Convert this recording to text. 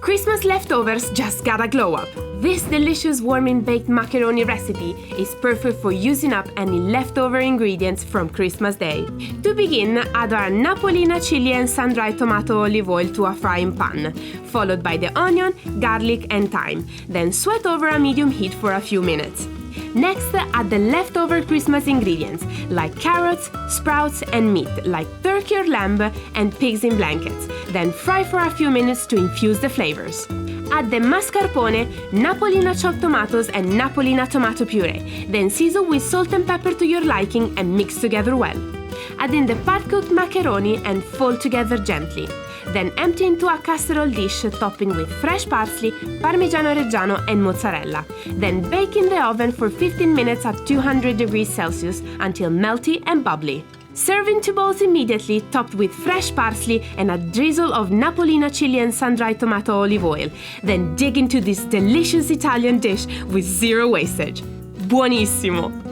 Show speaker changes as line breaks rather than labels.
Christmas leftovers just got a glow up. This delicious warming baked macaroni recipe is perfect for using up any leftover ingredients from Christmas Day. To begin, add our Napolina chili and sun-dried tomato olive oil to a frying pan, followed by the onion, garlic and thyme. Then sweat over a medium heat for a few minutes. Next, add the leftover Christmas ingredients like carrots, sprouts and meat like turkey or lamb and pigs in blankets. Then fry for a few minutes to infuse the flavors. Add the mascarpone, Napolina chopped tomatoes and Napolina tomato puree. Then season with salt and pepper to your liking and mix together well. Add in the part-cooked macaroni and fold together gently. Then empty into a casserole dish topping with fresh parsley, Parmigiano Reggiano and mozzarella. Then bake in the oven for 15 minutes at 200 degrees Celsius until melty and bubbly. Serve in two bowls immediately, topped with fresh parsley and a drizzle of Napolina chili and sun-dried tomato olive oil. Then dig into this delicious Italian dish with zero wastage. Buonissimo!